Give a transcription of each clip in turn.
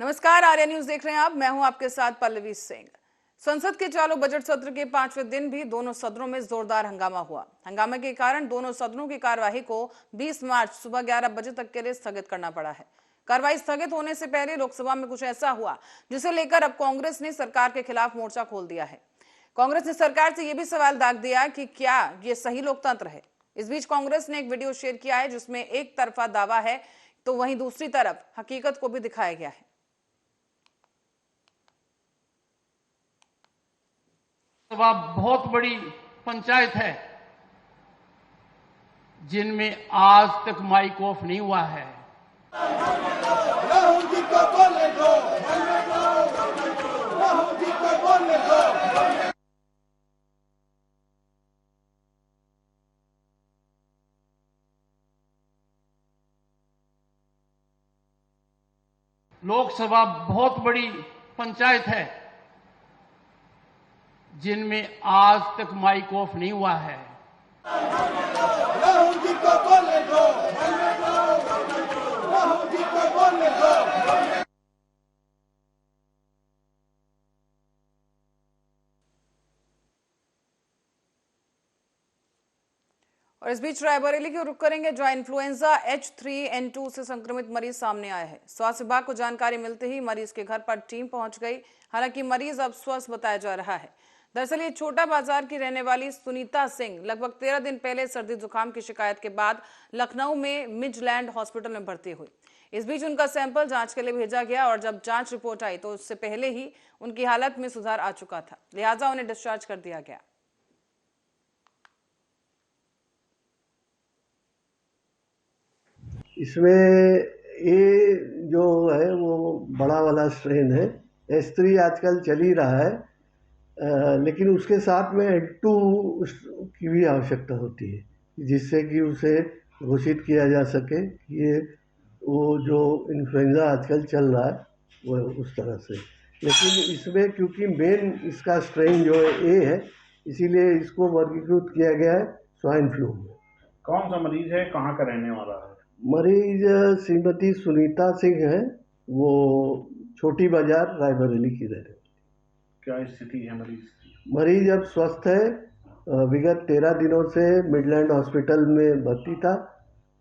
नमस्कार, आर्या न्यूज देख रहे हैं आप। मैं हूं आपके साथ पल्लवी सिंह। संसद के चालू बजट सत्र के 5वें दिन भी दोनों सदनों में जोरदार हंगामा हुआ। हंगामे के कारण दोनों सदनों की कार्यवाही को 20 मार्च सुबह 11 बजे तक के लिए स्थगित करना पड़ा है। कार्रवाई स्थगित होने से पहले लोकसभा में कुछ ऐसा हुआ जिसे लेकर अब कांग्रेस ने सरकार के खिलाफ मोर्चा खोल दिया है। कांग्रेस ने सरकार से यह भी सवाल दाग दिया कि क्या ये सही लोकतंत्र है। इस बीच कांग्रेस ने एक वीडियो शेयर किया है जिसमें एक तरफा दावा है तो वहीं दूसरी तरफ हकीकत को भी दिखाया गया है। सभा बहुत बड़ी पंचायत है जिनमें आज तक माइक ऑफ नहीं हुआ है। लोकसभा बहुत बड़ी पंचायत है जिनमें आज तक माइक ऑफ नहीं हुआ है। और इस बीच रायबरेली की रुख करेंगे जहां इन्फ्लुएंजा H3N2 से संक्रमित मरीज सामने आए हैं। स्वास्थ्य विभाग को जानकारी मिलते ही मरीज के घर पर टीम पहुंच गई। हालांकि मरीज अब स्वस्थ बताया जा रहा है। दरअसल ये छोटा बाजार की रहने वाली सुनीता सिंह लगभग 13 दिन पहले सर्दी जुकाम की शिकायत के बाद लखनऊ में मिडलैंड हॉस्पिटल में भर्ती हुई। इस बीच उनका सैंपल जांच के लिए भेजा गया और जब जांच रिपोर्ट आई तो उससे पहले ही उनकी हालत में सुधार आ चुका था, लिहाजा उन्हें डिस्चार्ज कर दिया गया। इसमें ये जो है वो बड़ा वाला स्ट्रेन है। H3 आजकल चल ही रहा है, लेकिन उसके साथ में N2 की भी आवश्यकता होती है जिससे कि उसे घोषित किया जा सके कि ये वो जो इन्फ्लुएंजा आजकल चल रहा है वो उस तरह से। लेकिन इसमें क्योंकि मेन इसका स्ट्रेन जो है ए है, इसीलिए इसको वर्गीकृत किया गया है स्वाइन फ्लू में। कौन सा मरीज है, कहाँ का रहने वाला है? मरीज श्रीमती सुनीता सिंह है, वो छोटी बाजार रायबरेली की रहने वाली। क्या स्थिति है मरीज? मरीज अब स्वस्थ है। विगत 13 दिनों से मिडलैंड हॉस्पिटल में भर्ती था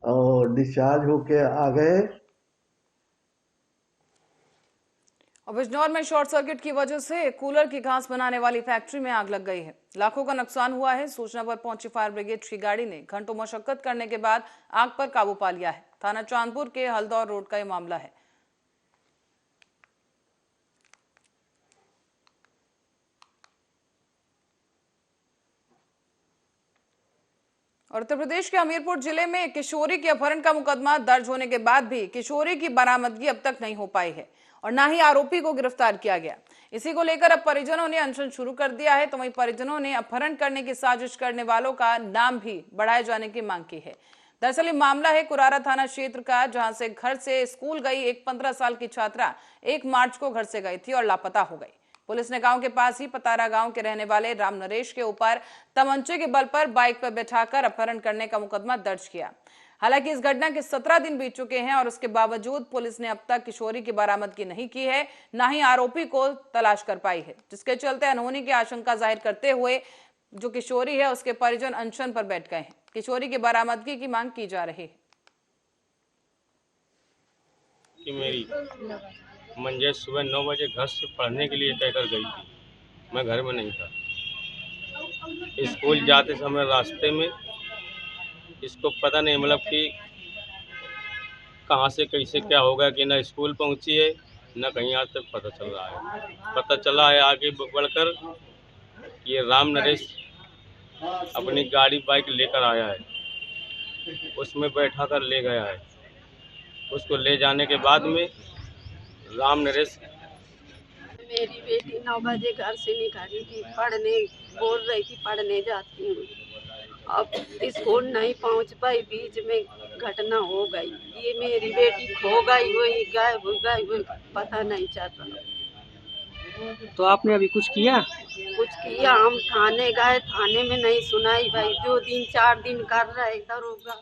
और डिस्चार्ज होके आ गए। और बिजनौर में शॉर्ट सर्किट की वजह से कूलर की घास बनाने वाली फैक्ट्री में आग लग गई है। लाखों का नुकसान हुआ है। सूचना पर पहुंची फायर ब्रिगेड की गाड़ी ने घंटों मशक्कत करने के बाद आग पर काबू पा लिया है। थाना चांदपुर के हल्दौर रोड का यह मामला है। और उत्तर प्रदेश के हमीरपुर जिले में किशोरी के अपहरण का मुकदमा दर्ज होने के बाद भी किशोरी की बरामदगी अब तक नहीं हो पाई है और ना ही आरोपी को गिरफ्तार किया गया। इसी को लेकर अब परिजनों ने अनशन शुरू कर दिया है। तो वहीं परिजनों ने अपहरण करने की साजिश करने वालों का नाम भी बढ़ाए जाने की मांग की है। दरअसल ये मामला है कुरारा थाना क्षेत्र का, जहां से घर से स्कूल गई एक 15 साल की छात्रा 1 मार्च को घर से गई थी और लापता हो गई। पुलिस ने गांव के पास ही पतारा गांव के रहने वाले राम नरेश के ऊपर तमंचे के बल पर बाइक पर बैठाकर अपहरण करने का मुकदमा दर्ज किया। हालांकि इस घटना के 17 दिन बीत चुके हैं और उसके बावजूद पुलिस ने अब तक किशोरी की बरामदगी नहीं की है, ना ही आरोपी को तलाश कर पाई है, जिसके चलते अनहोनी की आशंका जाहिर करते हुए जो किशोरी है उसके परिजन अनशन पर बैठ गए हैं। किशोरी की बरामदगी की मांग की जा रही है। कि मेरी मंजे सुबह 9 बजे घर से पढ़ने के लिए कहकर गई थी। मैं घर में नहीं था। स्कूल जाते समय रास्ते में इसको पता नहीं मतलब कि कहाँ से कैसे क्या होगा कि ना स्कूल पहुँची है ना कहीं आज तक पता चल रहा है। पता चला है आगे बढ़कर ये राम नरेश अपनी गाड़ी बाइक लेकर आया है, उसमें बैठा कर ले गया है। उसको ले जाने के बाद में राम नरेश मेरी बेटी 9 बजे घर से निकली थी, पढ़ने बोल रही थी पढ़ने जाती हूँ। अब स्कूल नहीं पहुँच पाई, बीच में घटना हो गई। ये मेरी बेटी खो गई, वही गायब हो गई, पता नहीं चल रहा। तो आपने अभी कुछ किया? कुछ किया, हम थाने गए, थाने में नहीं सुनाई भाई। 2 दिन 4 दिन कर रहा है, इधर होगा।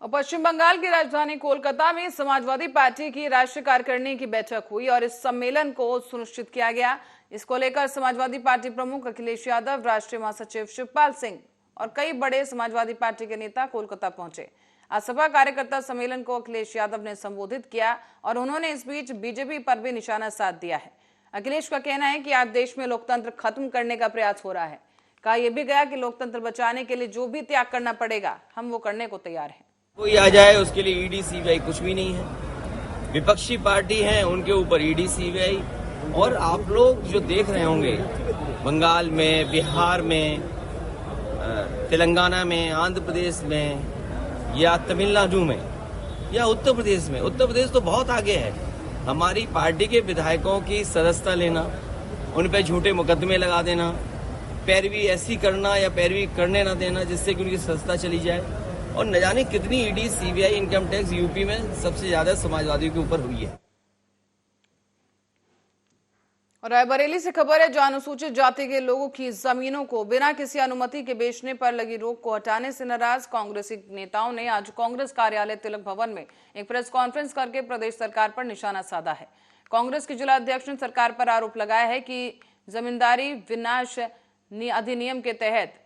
और पश्चिम बंगाल की राजधानी कोलकाता में समाजवादी पार्टी की राष्ट्रीय कार्यकारिणी की बैठक हुई और इस सम्मेलन को सुनिश्चित किया गया। इसको लेकर समाजवादी पार्टी प्रमुख अखिलेश यादव, राष्ट्रीय महासचिव शिवपाल सिंह और कई बड़े समाजवादी पार्टी के नेता कोलकाता पहुंचे। आज सपा कार्यकर्ता सम्मेलन को अखिलेश यादव ने संबोधित किया और उन्होंने इस बीच बीजेपी पर भी निशाना साध दिया है। अखिलेश का कहना है कि आज देश में लोकतंत्र खत्म करने का प्रयास हो रहा है। कहा यह भी गया कि लोकतंत्र बचाने के लिए जो भी त्याग करना पड़ेगा हम वो करने को तैयार हैं। कोई आ जाए उसके लिए ईडी सीबीआई कुछ भी नहीं है। विपक्षी पार्टी है उनके ऊपर ईडी सीबीआई। और आप लोग जो देख रहे होंगे बंगाल में, बिहार में, तेलंगाना में, आंध्र प्रदेश में या तमिलनाडु में या उत्तर प्रदेश में, उत्तर प्रदेश तो बहुत आगे है। हमारी पार्टी के विधायकों की सदस्यता लेना, उन पर झूठे मुकदमे लगा देना, पैरवी ऐसी करना या पैरवी करने ना देना जिससे कि उनकी सदस्यता चली जाए। और न जाने कितनी ED CBI income tax UP में सबसे ज्यादा समाजवादियों के ऊपर हुई है। और रायबरेली से खबर है, जो अनुसूचित जाति के लोगों की जमीनों को बिना किसी अनुमति के बेचने पर लगी रोक को हटाने से नाराज कांग्रेसी नेताओं ने आज कांग्रेस कार्यालय तिलक भवन में एक प्रेस कॉन्फ्रेंस करके प्रदेश सरकार पर निशाना साधा है। कांग्रेस के जिला अध्यक्ष ने सरकार पर आरोप लगाया है कि जमींदारी विनाश अधिनियम के तहत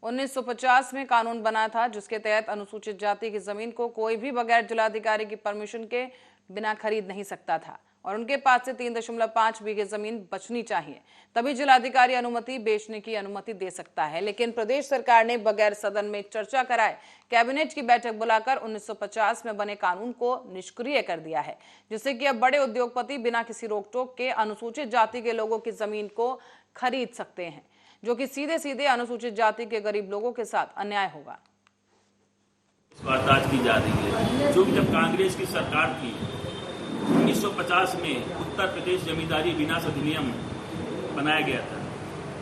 1950 में कानून बना था, जिसके तहत अनुसूचित जाति की जमीन को कोई भी बगैर जिलाधिकारी की परमिशन के बिना खरीद नहीं सकता था और उनके पास से 3.5 बीघे जमीन बचनी चाहिए, तभी जिलाधिकारी अनुमति बेचने की अनुमति दे सकता है। लेकिन प्रदेश सरकार ने बगैर सदन में चर्चा कराए कैबिनेट की बैठक बुलाकर 1950 में बने कानून को निष्क्रिय कर दिया है, जिससे कि अब बड़े उद्योगपति बिना किसी रोक टोक के अनुसूचित जाति के लोगों की जमीन को खरीद सकते हैं, जो कि सीधे सीधे अनुसूचित जाति के गरीब लोगों के साथ अन्याय होगा। वार्तालाप की जा रही है, जो जब कांग्रेस की सरकार थी 1950 में उत्तर प्रदेश जमींदारी विनाश अधिनियम बनाया गया था।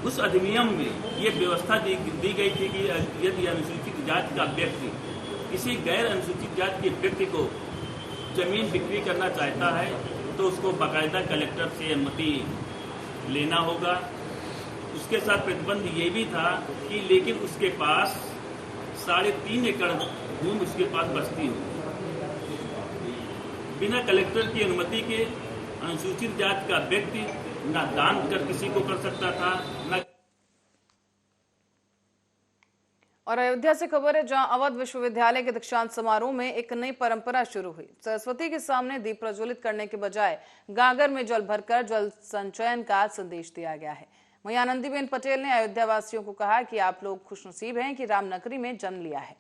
उस अधिनियम में ये व्यवस्था दी गई थी कि यदि अनुसूचित जाति का व्यक्ति किसी गैर अनुसूचित जाति के व्यक्ति को जमीन बिक्री करना चाहता है तो उसको बाकायदा कलेक्टर से अनुमति लेना होगा। उसके साथ प्रतिबंध ये भी था कि लेकिन उसके पास 3.5 एकड़ भूमि उसके पास बचती हो। बिना कलेक्टर की अनुमति के अनुसूचित जाति का व्यक्ति न दान कर किसी को कर सकता था न। और अयोध्या से खबर है, जहां अवध विश्वविद्यालय के दीक्षांत समारोह में एक नई परंपरा शुरू हुई। सरस्वती के सामने दीप प्रज्वलित करने के बजाय गागर में जल भरकर जल संचयन का संदेश दिया गया है। वहीं आनंदीबेन पटेल ने अयोध्या वासियों को कहा कि आप लोग खुशनसीब हैं कि रामनगरी में जन्म लिया है।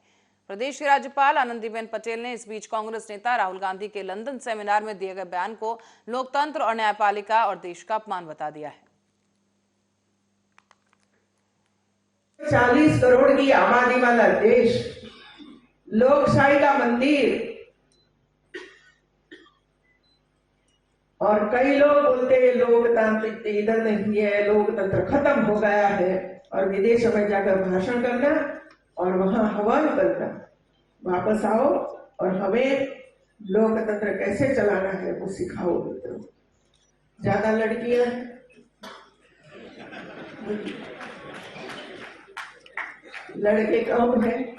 प्रदेश की राज्यपाल आनंदीबेन पटेल ने इस बीच कांग्रेस नेता राहुल गांधी के लंदन सेमिनार में दिए गए बयान को लोकतंत्र और न्यायपालिका और देश का अपमान बता दिया है। 40 करोड़ की आबादी वाला देश, लोकशाही का मंदिर, और कई लोग बोलते हैं लोकतांत्रिक इधर नहीं है, लोकतंत्र खत्म हो गया है, और विदेशों में जाकर भाषण करना और वहां हवन करना। वापस आओ और हमें लोकतंत्र कैसे चलाना है वो सिखाओ मित्रों। ज्यादा लड़कियां, लड़के कम है।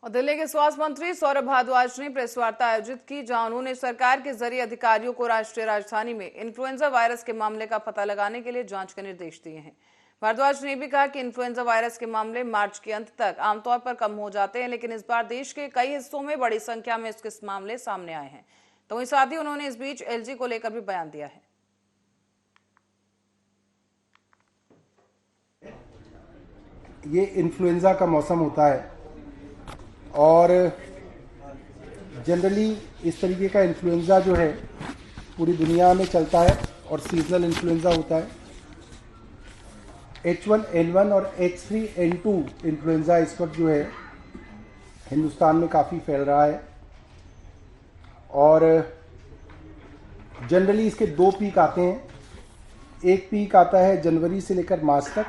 और दिल्ली के स्वास्थ्य मंत्री सौरभ भारद्वाज ने प्रेस वार्ता आयोजित की, जहां उन्होंने सरकार के जरिए अधिकारियों को राष्ट्रीय राजधानी में इन्फ्लुएंजा वायरस के मामले का पता लगाने के लिए जांच के निर्देश दिए हैं। भारद्वाज ने भी कहा कि इन्फ्लुएंजा वायरस के मामले मार्च के अंत तक आमतौर पर कम हो जाते हैं, लेकिन इस बार देश के कई हिस्सों में बड़ी संख्या में इसके मामले सामने आए हैं। तो वहीं साथ ही उन्होंने इस बीच एलजी को लेकर भी बयान दिया है। ये इन्फ्लुएंजा का मौसम होता है और जनरली इस तरीके का इन्फ्लुएंजा जो है पूरी दुनिया में चलता है और सीजनल इन्फ्लुएंजा होता है। H1N1 और H3N2 इन्फ्लुएंजा इस वक्त जो है हिंदुस्तान में काफ़ी फैल रहा है और जनरली इसके 2 पीक आते हैं। एक पीक आता है जनवरी से लेकर मार्च तक,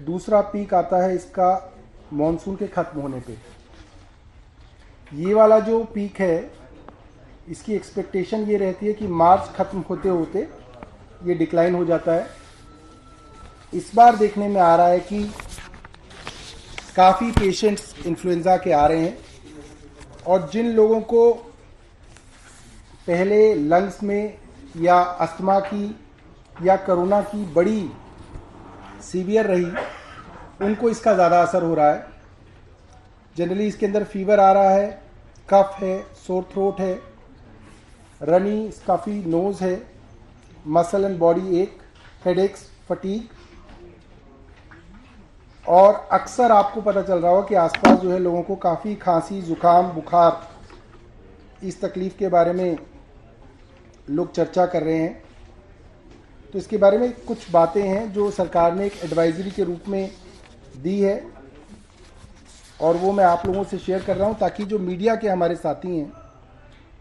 दूसरा पीक आता है इसका मॉनसून के ख़त्म होने पे। ये वाला जो पीक है इसकी एक्सपेक्टेशन ये रहती है कि मार्च ख़त्म होते होते ये डिक्लाइन हो जाता है इस बार देखने में आ रहा है कि काफ़ी पेशेंट्स इन्फ्लुएंजा के आ रहे हैं और जिन लोगों को पहले लंग्स में या अस्थमा की या कोरोना की बड़ी सीवियर रही, उनको इसका ज़्यादा असर हो रहा है। जनरली इसके अंदर फीवर आ रहा है, कफ है, सोर थ्रोट है, रनी स्कफी नोज़ है, मसल एंड बॉडी एक, हेडेक्स, फटीग, और अक्सर आपको पता चल रहा होगा कि आसपास जो है लोगों को काफ़ी खांसी, जुकाम, बुखार, इस तकलीफ़ के बारे में लोग चर्चा कर रहे हैं। तो इसके बारे में कुछ बातें हैं जो सरकार ने एक एडवाइजरी के रूप में दी है और वो मैं आप लोगों से शेयर कर रहा हूँ ताकि जो मीडिया के हमारे साथी हैं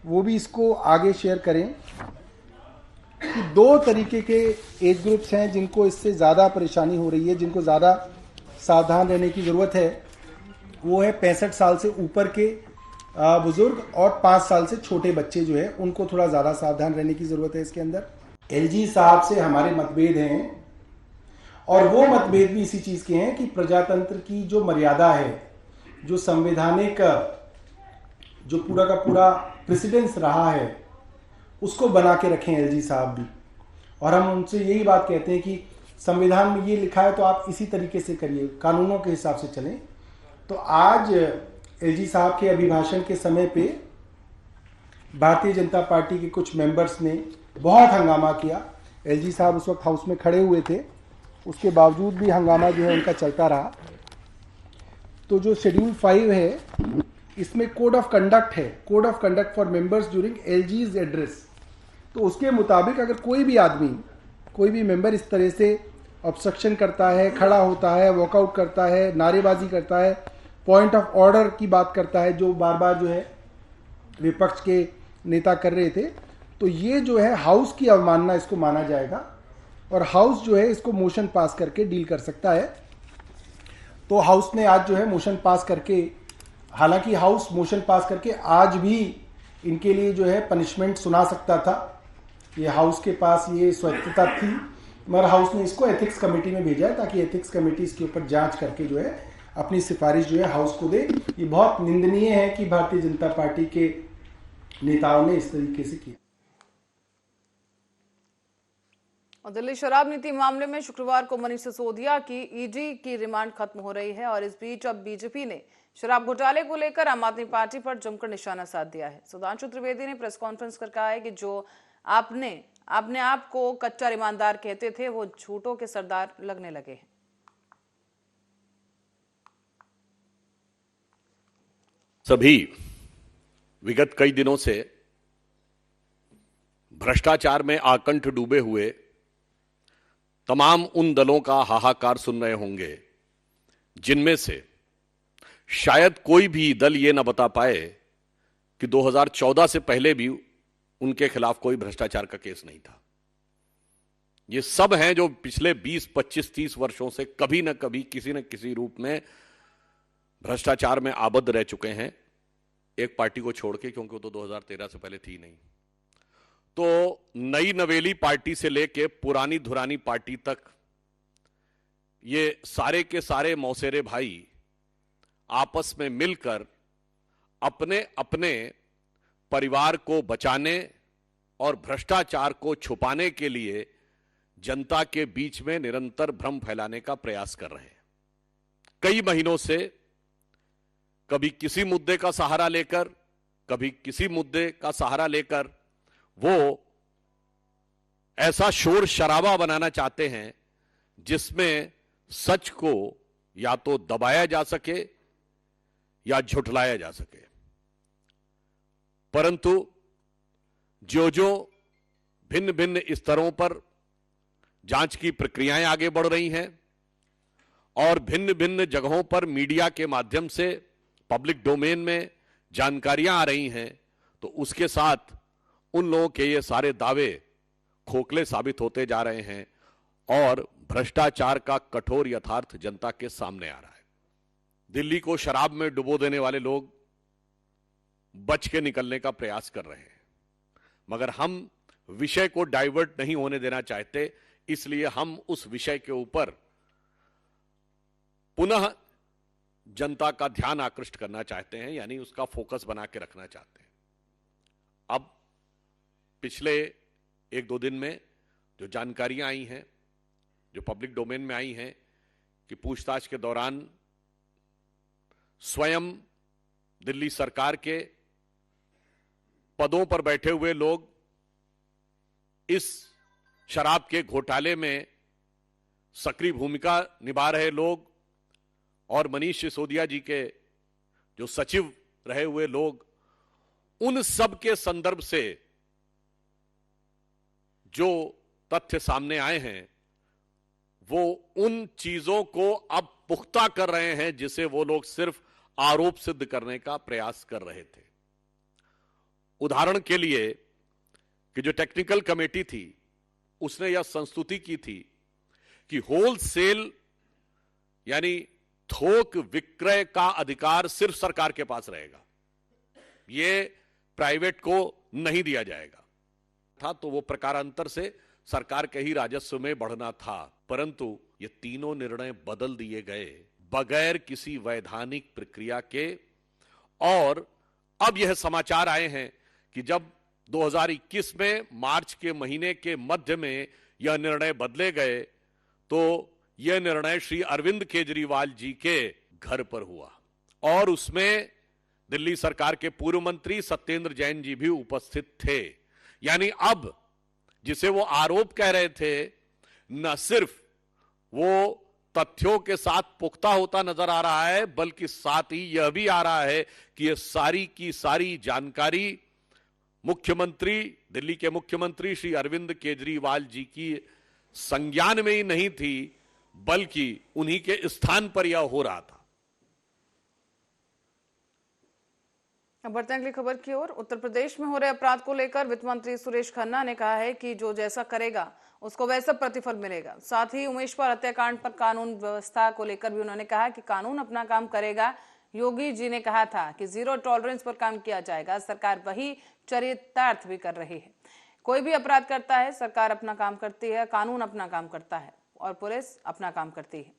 वो भी इसको आगे शेयर करें कि 2 तरीके के एज ग्रुप्स हैं जिनको इससे ज़्यादा परेशानी हो रही है, जिनको ज़्यादा सावधान रहने की ज़रूरत है। वो है 65 साल से ऊपर के बुज़ुर्ग और 5 साल से छोटे बच्चे जो है उनको थोड़ा ज़्यादा सावधान रहने की ज़रूरत है। इसके अंदर एलजी साहब से हमारे मतभेद हैं और वो मतभेद भी इसी चीज़ के हैं कि प्रजातंत्र की जो मर्यादा है, जो संवैधानिक जो पूरा का पूरा प्रेसिडेंस रहा है, उसको बना के रखें एलजी साहब भी। और हम उनसे यही बात कहते हैं कि संविधान में ये लिखा है तो आप इसी तरीके से करिए, कानूनों के हिसाब से चलें। तो आज एलजी साहब के अभिभाषण के समय पे भारतीय जनता पार्टी के कुछ मेंबर्स ने बहुत हंगामा किया। एलजी साहब उस वक्त हाउस में खड़े हुए थे, उसके बावजूद भी हंगामा जो है उनका चलता रहा। तो जो शेड्यूल 5 है इसमें कोड ऑफ कंडक्ट है, code of conduct for members during LG's address. तो उसके मुताबिक अगर कोई भी आदमी, कोई भी मेंबर इस तरह से ऑब्स्ट्रक्शन करता है, खड़ा होता है, वॉकआउट करता है, नारेबाजी करता है, पॉइंट ऑफ ऑर्डर की बात करता है जो बार बार जो है विपक्ष के नेता कर रहे थे, तो ये जो है हाउस की अवमानना इसको माना जाएगा और हाउस जो है इसको मोशन पास करके डील कर सकता है। तो हाउस ने आज जो है मोशन पास करके, हालांकि हाउस मोशन पास करके आज भी इनके लिए जो है पनिशमेंट सुना सकता था, ये हाउस के पास ये स्वतंत्रता थी, मगर हाउस ने इसको एथिक्स कमेटी में भेजा है ताकि एथिक्स कमेटी इसके ऊपर जांच करके जो है अपनी सिफारिश जो है हाउस को दे। ये बहुत निंदनीय है कि भारतीय जनता पार्टी के नेताओं ने इस तरीके से किया। और दिल्ली शराब नीति मामले में शुक्रवार को मनीष सिसोदिया की ईडी की रिमांड खत्म हो रही है और इस बीच अब बीजेपी ने शराब घोटाले को लेकर आम आदमी पार्टी पर जमकर निशाना साध दिया है। सुधांशु त्रिवेदी ने प्रेस कॉन्फ्रेंस कर कहा है कि जो अपने आप को कच्चा ईमानदार कहते थे वो झूठों के सरदार लगने लगे हैं। सभी विगत कई दिनों से भ्रष्टाचार में आकंठ डूबे हुए तमाम उन दलों का हाहाकार सुन रहे होंगे जिनमें से शायद कोई भी दल ये न बता पाए कि 2014 से पहले भी उनके खिलाफ कोई भ्रष्टाचार का केस नहीं था। ये सब हैं जो पिछले 20, 25, 30 वर्षों से कभी न कभी किसी न किसी रूप में भ्रष्टाचार में आबद्ध रह चुके हैं, एक पार्टी को छोड़ के, क्योंकि वो तो 2013 से पहले थी नहीं। तो नई नवेली पार्टी से लेके पुरानी धुरानी पार्टी तक ये सारे के सारे मौसेरे भाई आपस में मिलकर अपने अपने परिवार को बचाने और भ्रष्टाचार को छुपाने के लिए जनता के बीच में निरंतर भ्रम फैलाने का प्रयास कर रहे हैं। कई महीनों से कभी किसी मुद्दे का सहारा लेकर, कभी किसी मुद्दे का सहारा लेकर वो ऐसा शोर शराबा बनाना चाहते हैं जिसमें सच को या तो दबाया जा सके या झुठलाया जा सके। परंतु जो जो भिन्न भिन्न स्तरों पर जांच की प्रक्रियाएं आगे बढ़ रही हैं और भिन्न भिन्न जगहों पर मीडिया के माध्यम से पब्लिक डोमेन में जानकारियां आ रही हैं, तो उसके साथ उन लोगों के ये सारे दावे खोखले साबित होते जा रहे हैं और भ्रष्टाचार का कठोर यथार्थ जनता के सामने आ रहा है। दिल्ली को शराब में डुबो देने वाले लोग बच के निकलने का प्रयास कर रहे हैं, मगर हम विषय को डाइवर्ट नहीं होने देना चाहते, इसलिए हम उस विषय के ऊपर पुनः जनता का ध्यान आकृष्ट करना चाहते हैं, यानी उसका फोकस बना के रखना चाहते हैं। अब पिछले 1-2 दिन में जो जानकारियां आई हैं, जो पब्लिक डोमेन में आई हैं कि पूछताछ के दौरान स्वयं दिल्ली सरकार के पदों पर बैठे हुए लोग, इस शराब के घोटाले में सक्रिय भूमिका निभा रहे लोग और मनीष सिसोदिया जी के जो सचिव रहे हुए लोग, उन सब के संदर्भ से जो तथ्य सामने आए हैं वो उन चीजों को अब पुख्ता कर रहे हैं जिसे वो लोग सिर्फ आरोप सिद्ध करने का प्रयास कर रहे थे। उदाहरण के लिए कि जो टेक्निकल कमेटी थी उसने यह संस्तुति की थी कि होलसेल यानी थोक विक्रय का अधिकार सिर्फ सरकार के पास रहेगा, यह प्राइवेट को नहीं दिया जाएगा था। तो वो प्रकारांतर से सरकार के ही राजस्व में बढ़ना था, परंतु ये तीनों निर्णय बदल दिए गए बगैर किसी वैधानिक प्रक्रिया के। और अब यह समाचार आए हैं कि जब 2021 में मार्च के महीने के मध्य में यह निर्णय बदले गए तो यह निर्णय श्री अरविंद केजरीवाल जी के घर पर हुआ और उसमें दिल्ली सरकार के पूर्व मंत्री सत्येंद्र जैन जी भी उपस्थित थे। यानी अब जिसे वो आरोप कह रहे थे, न सिर्फ वो तथ्यों के साथ पुख्ता होता नजर आ रहा है, बल्कि साथ ही यह भी आ रहा है कि यह सारी की सारी जानकारी मुख्यमंत्री, दिल्ली के मुख्यमंत्री श्री अरविंद केजरीवाल जी की संज्ञान में ही नहीं थी, बल्कि उन्हीं के स्थान पर यह हो रहा था। अब बढ़ते हैं अगली खबर की ओर। उत्तर प्रदेश में हो रहे अपराध को लेकर वित्त मंत्री सुरेश खन्ना ने कहा है कि जो जैसा करेगा उसको वैसा प्रतिफल मिलेगा। साथ ही उमेशवर हत्याकांड पर कानून व्यवस्था को लेकर भी उन्होंने कहा कि कानून अपना काम करेगा। योगी जी ने कहा था कि 0 टॉलरेंस पर काम किया जाएगा। सरकार वही चरितार्थ भी कर रही है। कोई भी अपराध करता है, सरकार अपना काम करती है, कानून अपना काम करता है और पुलिस अपना काम करती है।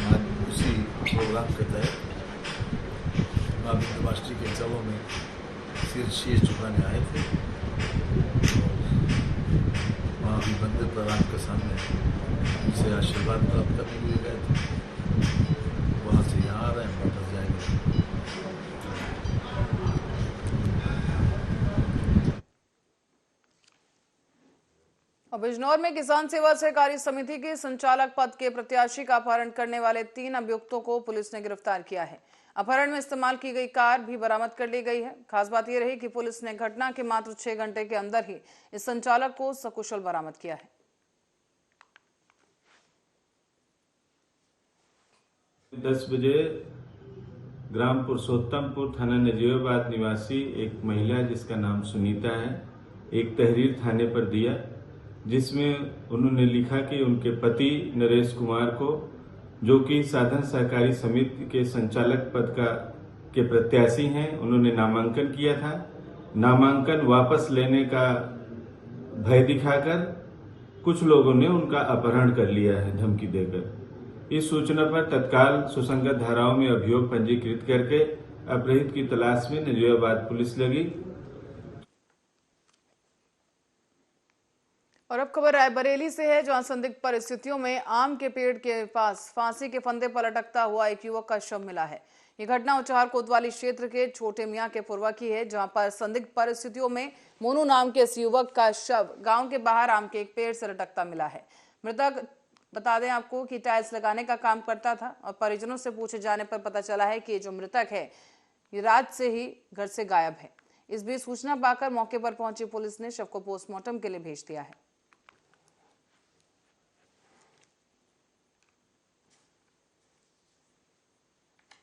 आज उसी प्रोग्राम के तहत राष्ट्रीय के उत्सवों में शीश झुकाने आए थे। वहाँ भी मंदिर प्रधान के सामने उनसे आशीर्वाद प्राप्त करने के लिए गए थे। वहाँ से यहाँ आ रहे हैं, वापस जाएंगे। बिजनौर में किसान सेवा सहकारी समिति के संचालक पद के प्रत्याशी का अपहरण करने वाले 3 अभियुक्तों को पुलिस ने गिरफ्तार किया है। अपहरण में इस्तेमाल की गई कार भी बरामद कर ली गई है। खास बात यह रही कि पुलिस ने घटना के मात्र 6 घंटे के अंदर ही इस संचालक को सकुशल बरामद किया है। 10 बजे ग्राम पुरुषोत्तमपुर थाना नजीबाबाद निवासी एक महिला जिसका नाम सुनीता है, एक तहरीर थाने पर दिया जिसमें उन्होंने लिखा कि उनके पति नरेश कुमार को, जो कि साधन सहकारी समिति के संचालक पद के प्रत्याशी हैं, उन्होंने नामांकन किया था। नामांकन वापस लेने का भय दिखाकर कुछ लोगों ने उनका अपहरण कर लिया है धमकी देकर। इस सूचना पर तत्काल सुसंगत धाराओं में अभियोग पंजीकृत करके अपराधी की तलाश में नजीबाबाद पुलिस लगी। और अब खबर रायबरेली से है, जहां संदिग्ध परिस्थितियों में आम के पेड़ के पास फांसी के फंदे पर लटकता हुआ एक युवक का शव मिला है। ये घटना उचार कोतवाली क्षेत्र के छोटे मियां के पुरवा की है, जहां पर संदिग्ध परिस्थितियों में मोनू नाम के इस युवक का शव गांव के बाहर आम के एक पेड़ से लटकता मिला है। मृतक, बता दें आपको, कि टाइल्स लगाने का काम करता था और परिजनों से पूछे जाने पर पता चला है कि जो मृतक है ये रात से ही घर से गायब है। इस बीच सूचना पाकर मौके पर पहुंची पुलिस ने शव को पोस्टमार्टम के लिए भेज दिया है।